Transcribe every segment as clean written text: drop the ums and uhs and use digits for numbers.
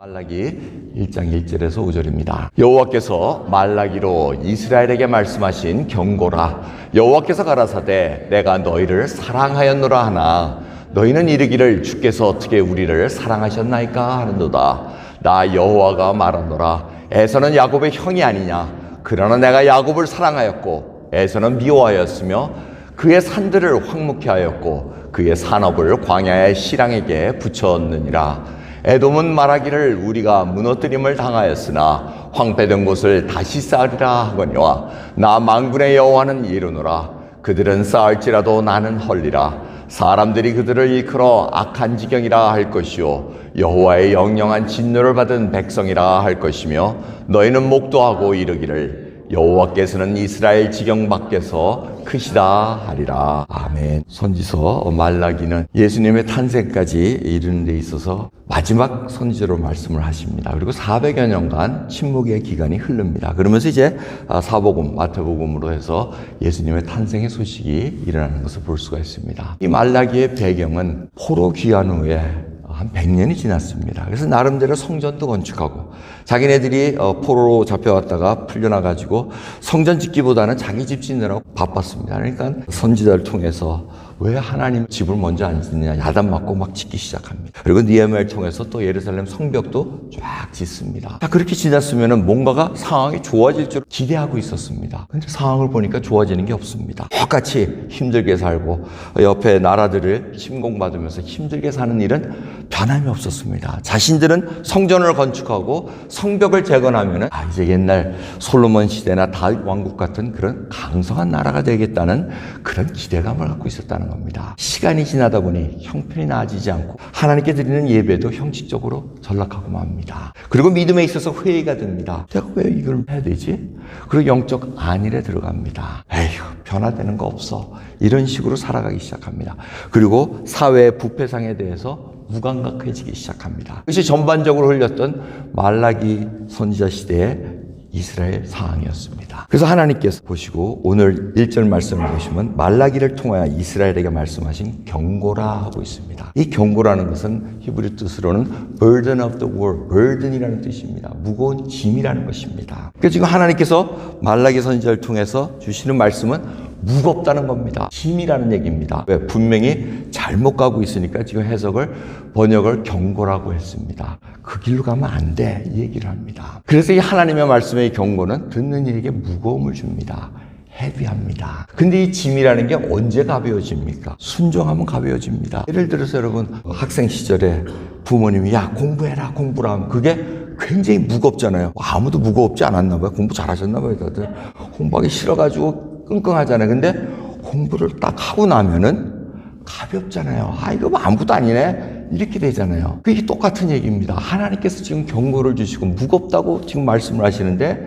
말라기 1장 1절에서 5절입니다. 여호와께서 말라기로 이스라엘에게 말씀하신 경고라. 여호와께서 가라사대 내가 너희를 사랑하였노라 하나 너희는 이르기를 주께서 어떻게 우리를 사랑하셨나이까 하는도다. 나 여호와가 말하노라. 에서는 야곱의 형이 아니냐. 그러나 내가 야곱을 사랑하였고 에서는 미워하였으며 그의 산들을 황무케 하였고 그의 산업을 광야의 실랑에게 붙였느니라. 에돔은 말하기를 우리가 무너뜨림을 당하였으나 황폐된 곳을 다시 쌓으리라 하거니와 나 만군의 여호와는 이르노라. 그들은 쌓을지라도 나는 헐리라. 사람들이 그들을 일컬어 악한 지경이라 할 것이요 여호와의 영영한 진노를 받은 백성이라 할 것이며 너희는 목도하고 이르기를 여호와께서는 이스라엘 지경 밖에서 크시다 하리라. 아멘. 선지서 말라기는 예수님의 탄생까지 이르는 데 있어서 마지막 선지자로 말씀을 하십니다. 그리고 400여 년간 침묵의 기간이 흐릅니다. 그러면서 이제 사복음, 마태복음으로 해서 예수님의 탄생의 소식이 일어나는 것을 볼 수가 있습니다. 이 말라기의 배경은 포로 귀환 후에 한 100년이 지났습니다. 그래서 나름대로 성전도 건축하고 자기네들이 포로로 잡혀왔다가 풀려나가지고 성전 짓기보다는 자기 집 짓느라고 바빴습니다. 그러니까 선지자를 통해서 왜 하나님 집을 먼저 안 짓느냐 야단 맞고 막 짓기 시작합니다. 그리고 느헤미야를 통해서 또 예루살렘 성벽도 쫙 짓습니다. 그렇게 지났으면 뭔가가 상황이 좋아질 줄 기대하고 있었습니다. 그런데 상황을 보니까 좋아지는 게 없습니다. 똑같이 힘들게 살고 옆에 나라들을 침공받으면서 힘들게 사는 일은 변함이 없었습니다. 자신들은 성전을 건축하고 성벽을 재건하면 이제 옛날 솔로몬 시대나 다윗 왕국 같은 그런 강성한 나라가 되겠다는 그런 기대감을 갖고 있었다는 겁니다. 시간이 지나다 보니 형편이 나아지지 않고 하나님께 드리는 예배도 형식적으로 전락하고 맙니다. 그리고 믿음에 있어서 회의가 듭니다. 내가 왜 이걸 해야 되지? 그리고 영적 안일에 들어갑니다. 에휴, 변화되는 거 없어. 이런 식으로 살아가기 시작합니다. 그리고 사회의 부패상에 대해서 무감각해지기 시작합니다. 그것이 전반적으로 흘렸던 말라기 선지자 시대의 이스라엘 상황이었습니다. 그래서 하나님께서 보시고 오늘 1절 말씀을 보시면 말라기를 통하여 이스라엘에게 말씀하신 경고라 하고 있습니다. 이 경고라는 것은 히브리 뜻으로는 burden of the world, burden이라는 뜻입니다. 무거운 짐이라는 것입니다. 그래서 지금 하나님께서 말라기 선지자를 통해서 주시는 말씀은 무겁다는 겁니다. 짐이라는 얘기입니다. 왜? 분명히 잘못 가고 있으니까 지금 번역을 경고라고 했습니다. 그 길로 가면 안 돼. 이 얘기를 합니다. 그래서 이 하나님의 말씀의 경고는 듣는 이에게 무거움을 줍니다. 헤비합니다. 근데 이 짐이라는 게 언제 가벼워집니까? 순종하면 가벼워집니다. 예를 들어서 여러분 학생 시절에 부모님이 야 공부해라 공부라 하면 그게 굉장히 무겁잖아요. 아무도 무겁지 않았나 봐요. 공부 잘하셨나 봐요. 다들 공부하기 싫어가지고 끙끙하잖아요. 근데 공부를 딱 하고 나면은 가볍잖아요. 이거 뭐 아무것도 아니네. 이렇게 되잖아요. 그게 똑같은 얘기입니다. 하나님께서 지금 경고를 주시고 무겁다고 지금 말씀을 하시는데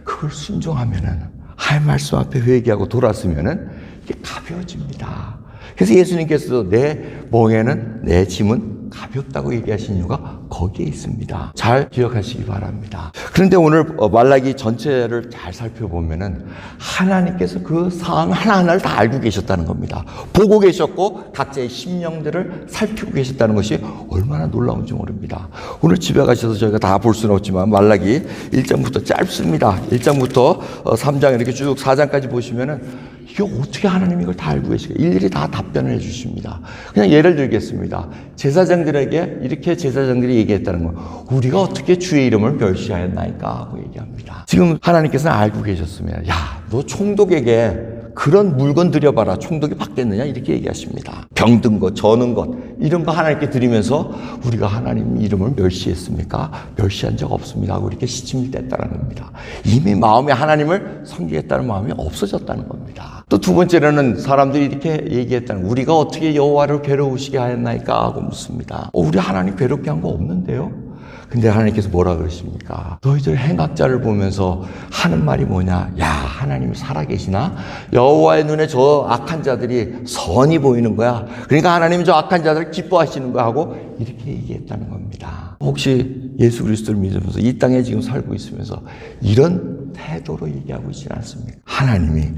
그걸 순종하면은 할 말씀 앞에 회개하고 돌았으면은 이게 가벼워집니다. 그래서 예수님께서도 내 멍에는 내 짐은 가볍다고 얘기하신 이유가 거기에 있습니다. 잘 기억하시기 바랍니다. 그런데 오늘 말라기 전체를 잘 살펴보면은 하나님께서 그 상황 하나하나를 다 알고 계셨다는 겁니다. 보고 계셨고 각자의 심령들을 살피고 계셨다는 것이 얼마나 놀라운지 모릅니다. 오늘 집에 가셔서 저희가 다 볼 수는 없지만 말라기 1장부터 짧습니다. 1장부터 3장 이렇게 쭉 4장까지 보시면은 이게 어떻게 하나님이 이걸 다 알고 계시고 일일이 다 답변을 해주십니다. 그냥 예를 들겠습니다. 제사장들에게 이렇게 제사장들이 얘기했다는 거, 우리가 어떻게 주의 이름을 멸시하였나이까 하고 얘기합니다. 지금 하나님께서는 알고 계셨으면 야, 너 총독에게 그런 물건 드려봐라. 총독이 받겠느냐? 이렇게 얘기하십니다. 병든 것, 저는 것 이런 거 하나님께 드리면서 우리가 하나님 이름을 멸시했습니까? 멸시한 적 없습니다 하고 이렇게 시침을 뗐다는 겁니다. 이미 마음에 하나님을 섬기겠다는 마음이 없어졌다는 겁니다. 또 두 번째로는 사람들이 이렇게 얘기했다는 우리가 어떻게 여호와를 괴로우시게 하였나이까 하고 묻습니다. 우리 하나님 괴롭게 한 거 없는데요? 근데 하나님께서 뭐라 그러십니까? 너희들 행악자를 보면서 하는 말이 뭐냐? 야, 하나님이 살아계시나? 여호와의 눈에 저 악한 자들이 선이 보이는 거야. 그러니까 하나님이 저 악한 자들을 기뻐하시는 거야 하고 이렇게 얘기했다는 겁니다. 혹시 예수 그리스도를 믿으면서 이 땅에 지금 살고 있으면서 이런 태도로 얘기하고 있지 않습니까? 하나님이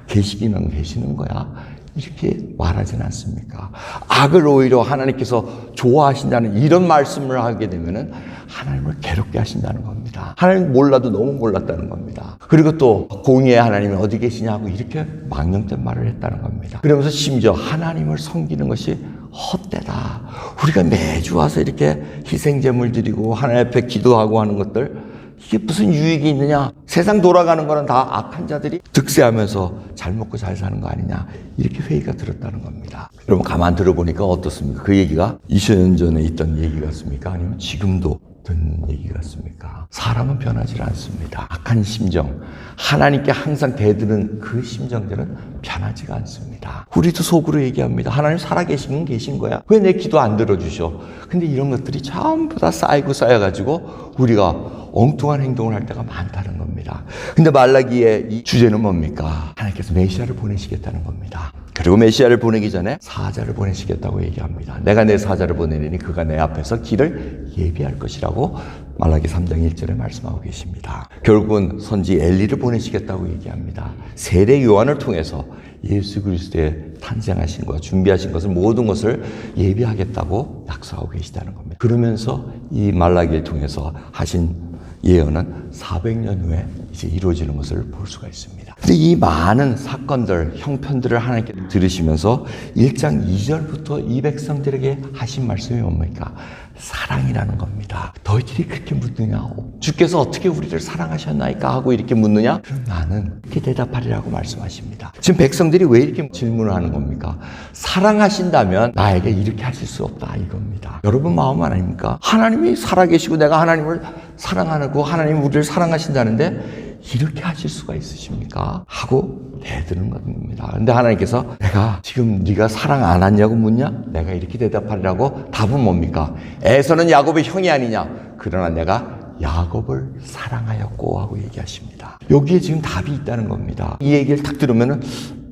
계시기는 계시는 거야. 이렇게 말하지는 않습니까? 악을 오히려 하나님께서 좋아하신다는 이런 말씀을 하게 되면은 하나님을 괴롭게 하신다는 겁니다. 하나님 몰라도 너무 몰랐다는 겁니다. 그리고 또 공의의 하나님이 어디 계시냐고 이렇게 망령된 말을 했다는 겁니다. 그러면서 심지어 하나님을 섬기는 것이 헛되다. 우리가 매주 와서 이렇게 희생제물 드리고 하나님 앞에 기도하고 하는 것들, 이게 무슨 유익이 있느냐? 세상 돌아가는 거는 다 악한 자들이 득세하면서 잘 먹고 잘 사는 거 아니냐? 이렇게 회의가 들었다는 겁니다. 여러분 가만 들어보니까 어떻습니까? 그 얘기가 20년 전에 있던 얘기 같습니까? 아니면 지금도 듣는 얘기 같습니까? 사람은 변하지 않습니다. 악한 심정, 하나님께 항상 대드는 그 심정들은 변하지가 않습니다. 우리도 속으로 얘기합니다. 하나님 살아계시면 계신 거야. 왜 내 기도 안 들어주셔? 근데 이런 것들이 전부 다 쌓이고 쌓여가지고 우리가 엉뚱한 행동을 할 때가 많다는 겁니다. 근데 말라기의 이 주제는 뭡니까? 하나님께서 메시아를 보내시겠다는 겁니다. 그리고 메시아를 보내기 전에 사자를 보내시겠다고 얘기합니다. 내가 내 사자를 보내리니 그가 내 앞에서 길을 예비할 것이라고 말라기 3장 1절에 말씀하고 계십니다. 결국은 선지 엘리를 보내시겠다고 얘기합니다. 세례 요한을 통해서 예수 그리스도의 탄생하신 것, 준비하신 것을 모든 것을 예비하겠다고 약속하고 계시다는 겁니다. 그러면서 이 말라기를 통해서 하신 예언은 400년 후에 이제 이루어지는 것을 볼 수가 있습니다. 근데 이 많은 사건들, 형편들을 하나님께 들으시면서 1장 2절부터 이 백성들에게 하신 말씀이 뭡니까? 사랑이라는 겁니다. 너희들이 그렇게 묻느냐? 주께서 어떻게 우리를 사랑하셨나이까? 하고 이렇게 묻느냐? 그럼 나는 이렇게 대답하리라고 말씀하십니다. 지금 백성들이 왜 이렇게 질문을 하는 겁니까? 사랑하신다면 나에게 이렇게 하실 수 없다 이겁니다. 여러분 마음 아닙니까? 하나님이 살아계시고 내가 하나님을 사랑하고 하나님 우리를 사랑하신다는데 이렇게 하실 수가 있으십니까? 하고 대드는 겁니다. 근데 하나님께서 내가 지금 네가 사랑 안 하냐고 묻냐? 내가 이렇게 대답하리라고 답은 뭡니까? 에서는 야곱의 형이 아니냐? 그러나 내가 야곱을 사랑하였고 하고 얘기하십니다. 여기에 지금 답이 있다는 겁니다. 이 얘기를 딱 들으면은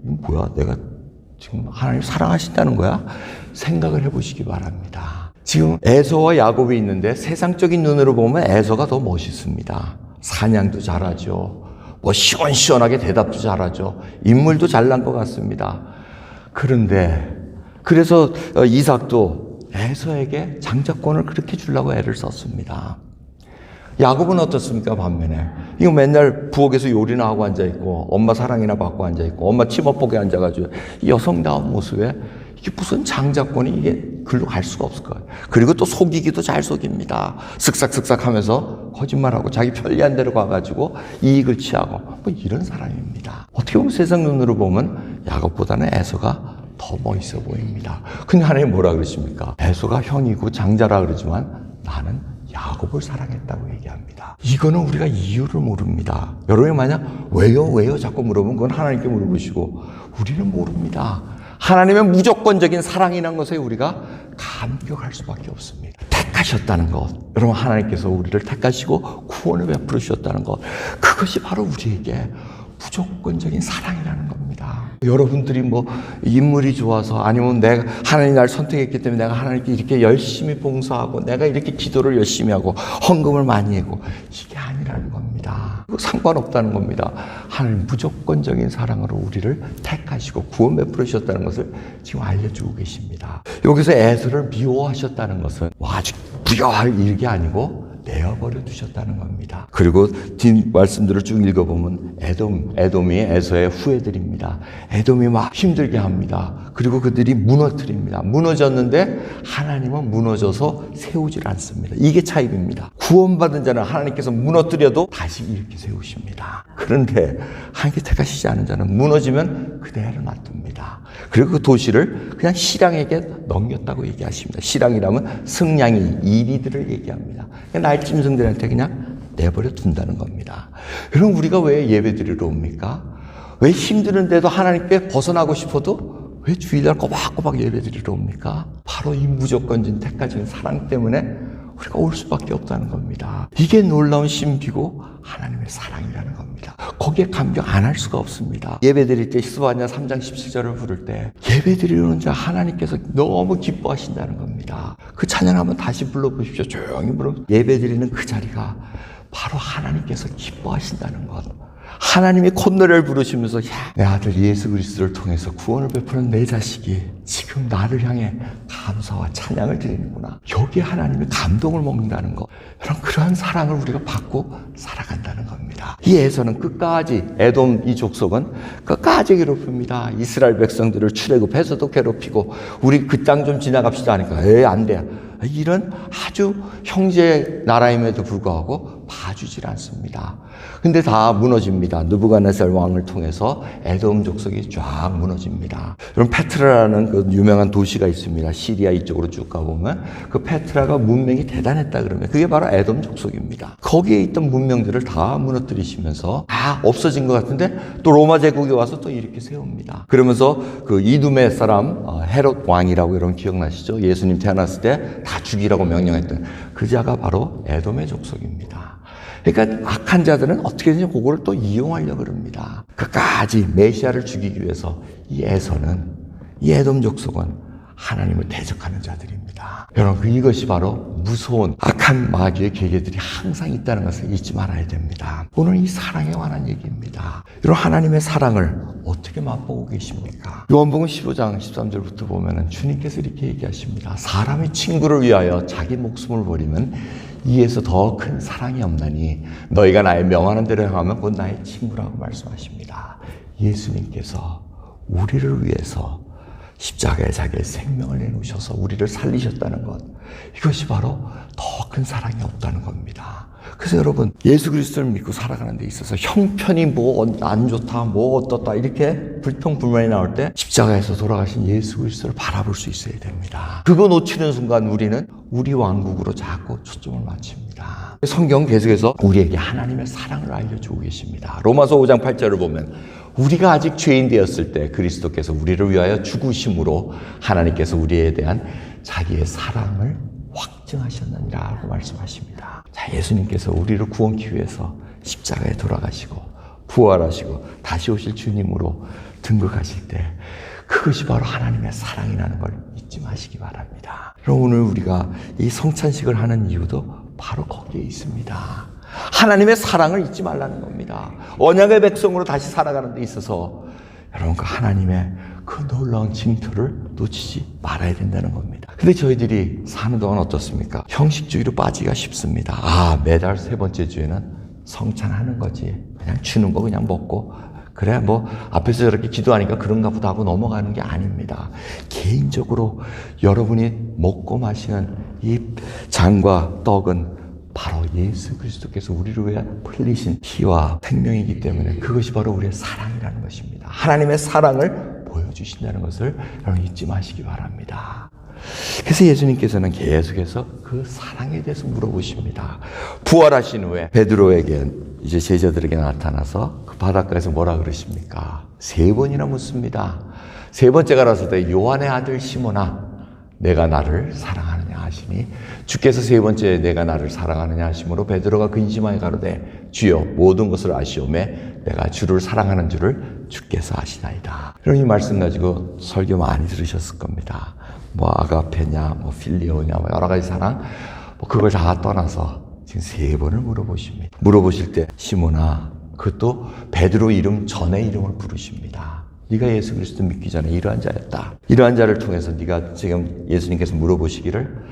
뭐야? 내가 지금 하나님 사랑하신다는 거야? 생각을 해보시기 바랍니다. 지금 에서와 야곱이 있는데 세상적인 눈으로 보면 에서가 더 멋있습니다. 사냥도 잘하죠. 뭐 시원시원하게 대답도 잘하죠. 인물도 잘난 것 같습니다. 그런데 그래서 이삭도 에서에게 장자권을 그렇게 주려고 애를 썼습니다. 야곱은 어떻습니까? 반면에 이거 맨날 부엌에서 요리나 하고 앉아있고 엄마 사랑이나 받고 앉아있고 엄마 치마폭에 앉아가지고 여성다운 모습에 이게 무슨 장자권이 이게 글로 갈 수가 없을 거예요. 그리고 또 속이기도 잘 속입니다. 쓱싹쓱싹 하면서 거짓말하고 자기 편리한 데로 가가지고 이익을 취하고 뭐 이런 사람입니다. 어떻게 보면 세상 눈으로 보면 야곱보다는 에서가 더 멋있어 보입니다. 근데 하나님 뭐라 그러십니까? 에서가 형이고 장자라 그러지만 나는 야곱을 사랑했다고 얘기합니다. 이거는 우리가 이유를 모릅니다. 여러분이 만약 왜요 자꾸 물어보면 그건 하나님께 물어보시고 우리는 모릅니다. 하나님의 무조건적인 사랑이라는 것에 우리가 감격할 수밖에 없습니다. 택하셨다는 것, 여러분 하나님께서 우리를 택하시고 구원을 베풀어 주셨다는 것, 그것이 바로 우리에게 무조건적인 사랑이라는 겁니다. 여러분들이 뭐 인물이 좋아서 아니면 내가 하나님이 날 선택했기 때문에 내가 하나님께 이렇게 열심히 봉사하고 내가 이렇게 기도를 열심히 하고 헌금을 많이 하고 이게 아니라는 겁니다. 상관없다는 겁니다. 하나님 무조건적인 사랑으로 우리를 택하시고 구원 베풀어 주셨다는 것을 지금 알려주고 계십니다. 여기서 에서를 미워하셨다는 것은 아주 부여할 일이 아니고 내어버려 두셨다는 겁니다. 그리고 뒷 말씀들을 쭉 읽어보면 에돔이 에서의 후예들입니다. 에돔이 막 힘들게 합니다. 그리고 그들이 무너뜨립니다. 무너졌는데 하나님은 무너져서 세우질 않습니다. 이게 차이입니다. 구원받은 자는 하나님께서 무너뜨려도 다시 일으켜 세우십니다. 그런데 하나님께 택하시지 않은 자는 무너지면 그대로 놔둡니다. 그리고 그 도시를 그냥 시랑에게 넘겼다고 얘기하십니다. 시랑이라면 승냥이, 이리들을 얘기합니다. 날짐승들한테 그냥 내버려 둔다는 겁니다. 여러분 우리가 왜 예배드리러 옵니까? 왜 힘드는데도 하나님께 벗어나고 싶어도 왜 주일날 꼬박꼬박 예배드리러 옵니까? 바로 이 무조건적인 택하신 사랑 때문에 우리가 올 수밖에 없다는 겁니다. 이게 놀라운 신비고 하나님의 사랑이라는 겁니다. 거기에 감격 안 할 수가 없습니다. 예배드릴 때 스바냐 3장 17절을 부를 때 예배드리는 자 하나님께서 너무 기뻐하신다는 겁니다. 그 찬양 한번 다시 불러보십시오. 조용히 불러. 예배드리는 그 자리가 바로 하나님께서 기뻐하신다는 것. 하나님이 콧노래를 부르시면서 내 아들 예수 그리스도를 통해서 구원을 베푸는 내 자식이 지금 나를 향해 감사와 찬양을 드리는구나. 여기에 하나님이 감동을 먹는다는 거. 여러분, 그러한 사랑을 우리가 받고 살아간다는 겁니다. 이 에서는 끝까지, 에돔 이 족속은 끝까지 괴롭힙니다. 이스라엘 백성들을 출애굽해서도 괴롭히고, 우리 그 땅 좀 지나갑시다 하니까 안 돼. 이런 아주 형제 나라임에도 불구하고 봐주질 않습니다. 근데 다 무너집니다. 느부갓네살 왕을 통해서 에돔 족속이 쫙 무너집니다. 여러분, 페트라라는 그 유명한 도시가 있습니다. 시리아 이쪽으로 쭉 가보면 그 페트라가 문명이 대단했다 그러면 그게 바로 에돔 족속입니다. 거기에 있던 문명들을 다 무너뜨리시면서 없어진 것 같은데 또 로마 제국이 와서 또 이렇게 세웁니다. 그러면서 그 이두메 사람 헤롯 왕이라고 여러분 기억나시죠? 예수님 태어났을 때 다 죽이라고 명령했던 그 자가 바로 에돔의 족속입니다. 그러니까 악한 자들은 어떻게든지 그거를 또 이용하려고 그럽니다. 끝까지 메시아를 죽이기 위해서 이 에돔 족속은 하나님을 대적하는 자들입니다. 여러분, 이것이 바로 무서운 악한 마귀의 계계들이 항상 있다는 것을 잊지 말아야 됩니다. 오늘 이 사랑에 관한 얘기입니다. 여러분, 하나님의 사랑을 어떻게 맛보고 계십니까? 요한복음 15장 13절부터 보면은 주님께서 이렇게 얘기하십니다. 사람이 친구를 위하여 자기 목숨을 버리면 이에서 더 큰 사랑이 없나니 너희가 나의 명하는 대로 행하면 곧 나의 친구라고 말씀하십니다. 예수님께서 우리를 위해서 십자가에 자기의 생명을 내놓으셔서 우리를 살리셨다는 것, 이것이 바로 더 큰 사랑이 없다는 겁니다. 그래서 여러분, 예수 그리스도를 믿고 살아가는 데 있어서 형편이 뭐 안 좋다, 뭐 어떻다 이렇게 불평불만이 나올 때 십자가에서 돌아가신 예수 그리스도를 바라볼 수 있어야 됩니다. 그거 놓치는 순간 우리는 우리 왕국으로 자꾸 초점을 맞춥니다. 성경 계속해서 우리에게 하나님의 사랑을 알려주고 계십니다. 로마서 5장 8절을 보면 우리가 아직 죄인 되었을 때 그리스도께서 우리를 위하여 죽으심으로 하나님께서 우리에 대한 자기의 사랑을 확증하셨느니라고 말씀하십니다. 자, 예수님께서 우리를 구원기 위해서 십자가에 돌아가시고 부활하시고 다시 오실 주님으로 등극하실 때 그것이 바로 하나님의 사랑이라는 걸 잊지 마시기 바랍니다. 그럼 오늘 우리가 이 성찬식을 하는 이유도 바로 거기에 있습니다. 하나님의 사랑을 잊지 말라는 겁니다. 언약의 백성으로 다시 살아가는 데 있어서 여러분, 그 하나님의 그 놀라운 징표를 놓치지 말아야 된다는 겁니다. 근데 저희들이 사는 동안 어떻습니까? 형식주의로 빠지기가 쉽습니다. 매달 세 번째 주에는 성찬하는 거지. 그냥 주는 거 그냥 먹고 그래 뭐 앞에서 저렇게 기도하니까 그런가 보다 하고 넘어가는 게 아닙니다. 개인적으로 여러분이 먹고 마시는 이 잔과 떡은 바로 예수 그리스도께서 우리를 위해 흘리신 피와 생명이기 때문에 그것이 바로 우리의 사랑이라는 것입니다. 하나님의 사랑을 보여주신다는 것을 여러분 잊지 마시기 바랍니다. 그래서 예수님께서는 계속해서 그 사랑에 대해서 물어보십니다. 부활하신 후에 베드로에게 이제 제자들에게 나타나서 그 바닷가에서 뭐라 그러십니까? 3번이나 묻습니다. 3번째 가라사대 요한의 아들 시몬아, 내가 나를 사랑하느냐 하시니 주께서 3번째 내가 나를 사랑하느냐 하심으로 베드로가 근심하여 가로되 주여 모든 것을 아시오매 내가 주를 사랑하는 줄을 주께서 아시나이다. 이런 이 말씀 가지고 설교 많이 들으셨을 겁니다. 뭐 아가페냐 뭐 필리오냐 뭐 여러 가지 사랑 뭐 그걸 다 떠나서 지금 3번을 물어보십니다. 물어보실 때 시몬아, 그것도 베드로 이름 전에 이름을 부르십니다. 네가 예수 그리스도 믿기 전에 이러한 자였다. 이러한 자를 통해서 네가 지금 예수님께서 물어보시기를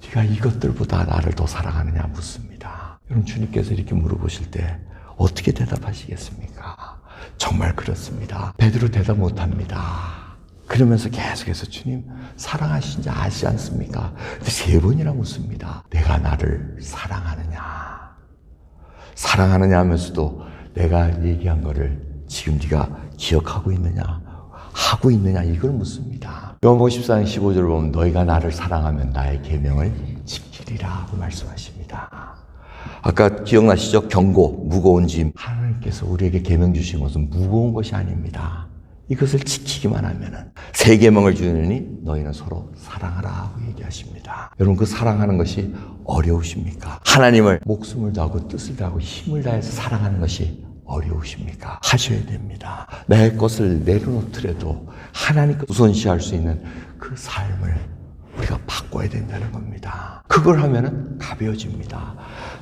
네가 이것들보다 나를 더 사랑하느냐 묻습니다. 여러분, 주님께서 이렇게 물어보실 때 어떻게 대답하시겠습니까? 정말 그렇습니다. 베드로 대답 못합니다. 그러면서 계속해서 주님 사랑하신지 아시지 않습니까? 근데 3번이나 묻습니다. 내가 나를 사랑하느냐? 사랑하느냐 하면서도 내가 얘기한 거를 지금 네가 기억하고 있느냐, 하고 있느냐 이걸 묻습니다. 요한복음 14장 15절을 보면 너희가 나를 사랑하면 나의 계명을 지키리라고 말씀하십니다. 아까 기억나시죠? 경고, 무거운 짐. 하나님께서 우리에게 계명 주신 것은 무거운 것이 아닙니다. 이것을 지키기만 하면은 새 계명을 주느니 너희는 서로 사랑하라고 얘기하십니다. 여러분, 그 사랑하는 것이 어려우십니까? 하나님을 목숨을 다하고 뜻을 다하고 힘을 다해서 사랑하는 것이 어려우십니까? 하셔야 됩니다. 내 것을 내려놓더라도 하나님 것 우선시할 수 있는 그 삶을 우리가 우리가 바꿔야 된다는 겁니다. 그걸 하면은 가벼워집니다.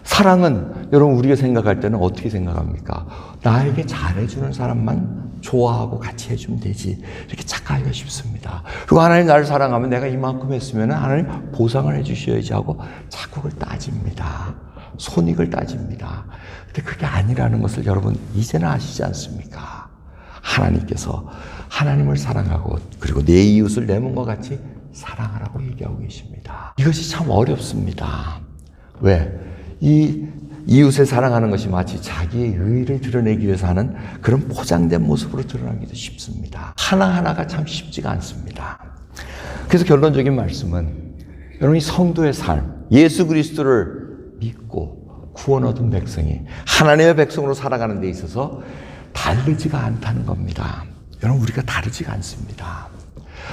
사랑은 여러분 우리가 생각할 때는 어떻게 생각합니까? 나에게 잘해주는 사람만 좋아하고 같이 해주면 되지, 이렇게 착각하기가 쉽습니다. 그리고 하나님 나를 사랑하면 내가 이만큼 했으면 하나님 보상을 해주셔야지 하고 자국을 따집니다. 손익을 따집니다. 근데 그게 아니라는 것을 여러분 이제는 아시지 않습니까? 하나님께서 하나님을 사랑하고 그리고 내 이웃을 내 몸과 같이 사랑하라고 얘기하고 계십니다. 이것이 참 어렵습니다. 왜? 이 이웃을 사랑하는 것이 마치 자기의 의의를 드러내기 위해서 하는 그런 포장된 모습으로 드러나기도 쉽습니다. 하나하나가 참 쉽지가 않습니다. 그래서 결론적인 말씀은 여러분 이 성도의 삶, 예수 그리스도를 믿고 구원 얻은 백성이 하나님의 백성으로 살아가는 데 있어서 다르지가 않다는 겁니다. 여러분 우리가 다르지가 않습니다.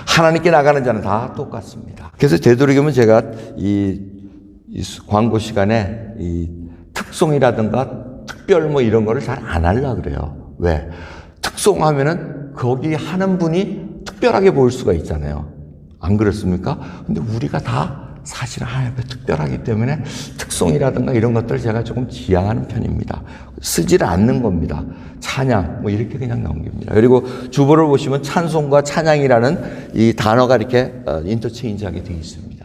하나님께 나가는 자는 다 똑같습니다. 그래서 되도록이면 제가 이 광고 시간에 이 특송이라든가 특별 뭐 이런 거를 잘 안 하려고 그래요. 왜? 특송하면은 거기 하는 분이 특별하게 보일 수가 있잖아요. 안 그렇습니까? 근데 우리가 다 사실은 하나님 앞에 특별하기 때문에 특송이라든가 이런 것들을 제가 조금 지양하는 편입니다. 쓰지를 않는 겁니다. 찬양 뭐 이렇게 그냥 넘깁니다. 그리고 주보를 보시면 찬송과 찬양이라는 이 단어가 이렇게 인터체인지하게 되어 있습니다.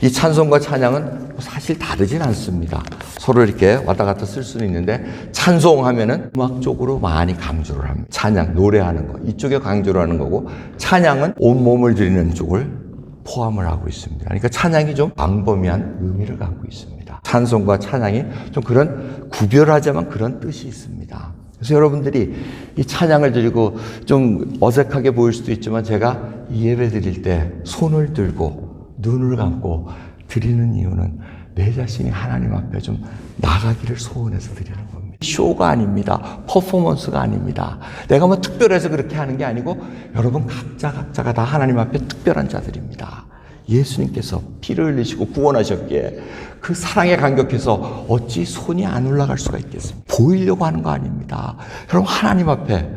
이 찬송과 찬양은 사실 다르진 않습니다. 서로 이렇게 왔다 갔다 쓸 수는 있는데 찬송하면은 음악적으로 많이 강조를 합니다. 찬양, 노래하는 거 이쪽에 강조를 하는 거고 찬양은 온몸을 드리는 쪽을 포함을 하고 있습니다. 그러니까 찬양이 좀 광범위한 의미를 갖고 있습니다. 찬송과 찬양이 좀 그런 구별하자면 그런 뜻이 있습니다. 그래서 여러분들이 이 찬양을 드리고 좀 어색하게 보일 수도 있지만 제가 이 예배 드릴 때 손을 들고 눈을 감고 드리는 이유는 내 자신이 하나님 앞에 좀 나가기를 소원해서 드리는 겁니다. 쇼가 아닙니다. 퍼포먼스가 아닙니다. 내가 뭐 특별해서 그렇게 하는 게 아니고 여러분 각자가 다 하나님 앞에 특별한 자들입니다. 예수님께서 피를 흘리시고 구원하셨기에 그 사랑에 감격해서 어찌 손이 안 올라갈 수가 있겠습니까? 보이려고 하는 거 아닙니다. 여러분 하나님 앞에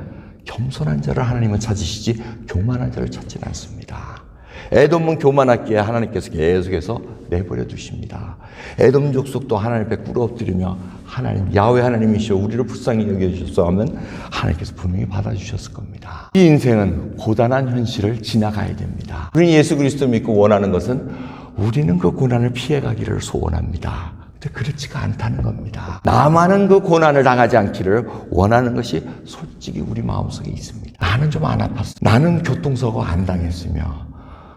겸손한 자를 하나님은 찾으시지 교만한 자를 찾지는 않습니다. 에돔은 교만했기에 하나님께서 계속해서 내버려 두십니다. 에돔 족속도 하나님 앞에 꿇어 엎드리며 하나님 야훼 하나님이시여 우리를 불쌍히 여겨주셨소 하면 하나님께서 분명히 받아주셨을 겁니다. 이 인생은 고단한 현실을 지나가야 됩니다. 우리는 예수 그리스도 믿고 원하는 것은 우리는 그 고난을 피해가기를 소원합니다. 근데 그렇지가 않다는 겁니다. 나만은 그 고난을 당하지 않기를 원하는 것이 솔직히 우리 마음속에 있습니다. 나는 좀 안 아팠어. 나는 교통사고 안 당했으며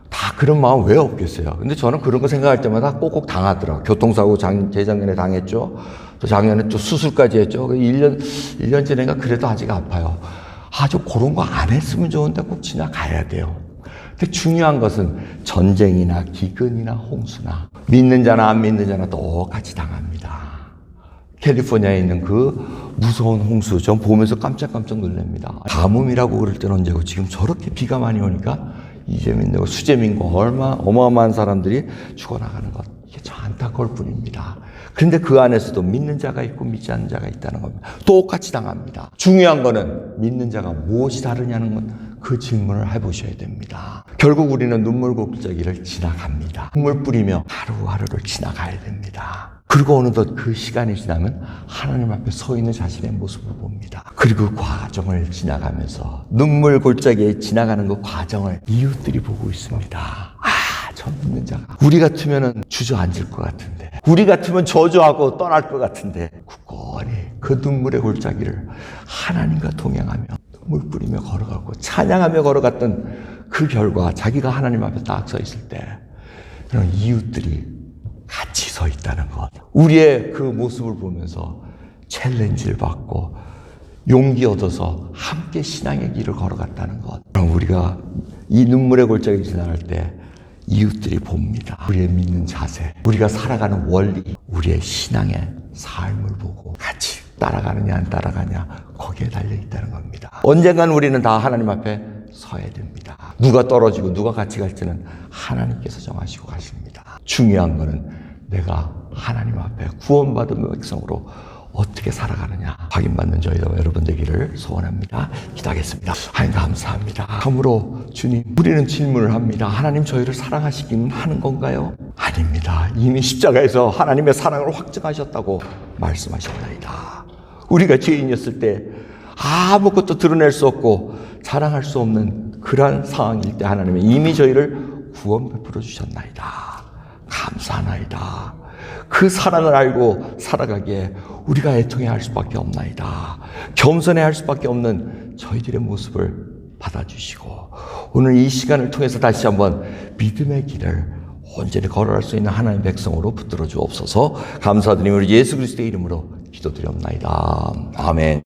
다 그런 마음 왜 없겠어요? 근데 저는 그런 거 생각할 때마다 꼭꼭 당하더라고요. 교통사고 재작년에 당했죠. 또 작년에 또 수술까지 했죠. 1년 전인가 그래도 아직 아파요. 아주 그런 거 안 했으면 좋은데 꼭 지나가야 돼요. 근데 중요한 것은 전쟁이나 기근이나 홍수나 믿는 자나 안 믿는 자나 똑같이 당합니다. 캘리포니아에 있는 그 무서운 홍수 전 보면서 깜짝깜짝 놀랍니다. 가뭄이라고 그럴 때는 언제고 지금 저렇게 비가 많이 오니까 이재민과 수재민과 어마어마한 사람들이 죽어나가는 것. 이게 저 안타까울 뿐입니다. 그런데 그 안에서도 믿는 자가 있고 믿지 않는 자가 있다는 겁니다. 똑같이 당합니다. 중요한 거는 믿는 자가 무엇이 다르냐는 건 그 질문을 해보셔야 됩니다. 결국 우리는 눈물 곡자기를 지나갑니다. 눈물 뿌리며 하루하루를 지나가야 됩니다. 그리고 어느덧 그 시간이 지나면 하나님 앞에 서 있는 자신의 모습을 봅니다. 그리고 그 과정을 지나가면서 눈물 골짜기에 지나가는 그 과정을 이웃들이 보고 있습니다. 저 믿는 자가 우리 같으면 주저앉을 것 같은데 우리 같으면 저주하고 떠날 것 같은데 굳건히 그 눈물의 골짜기를 하나님과 동행하며 눈물 뿌리며 걸어가고 찬양하며 걸어갔던 그 결과 자기가 하나님 앞에 딱 서 있을 때 그런 이웃들이 같이 서 있다는 것. 우리의 그 모습을 보면서 챌린지를 받고 용기 얻어서 함께 신앙의 길을 걸어갔다는 것. 그럼 우리가 이 눈물의 골짜기를 지나갈 때 이웃들이 봅니다. 우리의 믿는 자세, 우리가 살아가는 원리, 우리의 신앙의 삶을 보고 같이 따라가느냐 안 따라가냐 거기에 달려있다는 겁니다. 언젠간 우리는 다 하나님 앞에 서야 됩니다. 누가 떨어지고 누가 같이 갈지는 하나님께서 정하시고 가십니다. 중요한 거는 내가 하나님 앞에 구원받은 백성으로 어떻게 살아가느냐 확인받는 저희와 여러분 되기를 소원합니다. 기도하겠습니다. 하나님 감사합니다. 참으로 주님, 우리는 질문을 합니다. 하나님 저희를 사랑하시기는 하는 건가요? 아닙니다. 이미 십자가에서 하나님의 사랑을 확증하셨다고 말씀하셨나이다. 우리가 죄인이었을 때 아무것도 드러낼 수 없고 자랑할 수 없는 그러한 상황일 때 하나님은 이미 저희를 구원 베풀어 주셨나이다. 감사하나이다. 그 사랑을 알고 살아가기에 우리가 애통해야 할 수밖에 없나이다. 겸손해야 할 수밖에 없는 저희들의 모습을 받아주시고 오늘 이 시간을 통해서 다시 한번 믿음의 길을 온전히 걸어갈 수 있는 하나님의 백성으로 붙들어 주옵소서. 감사드리며 우리 예수 그리스도의 이름으로 기도드리옵나이다. 아멘.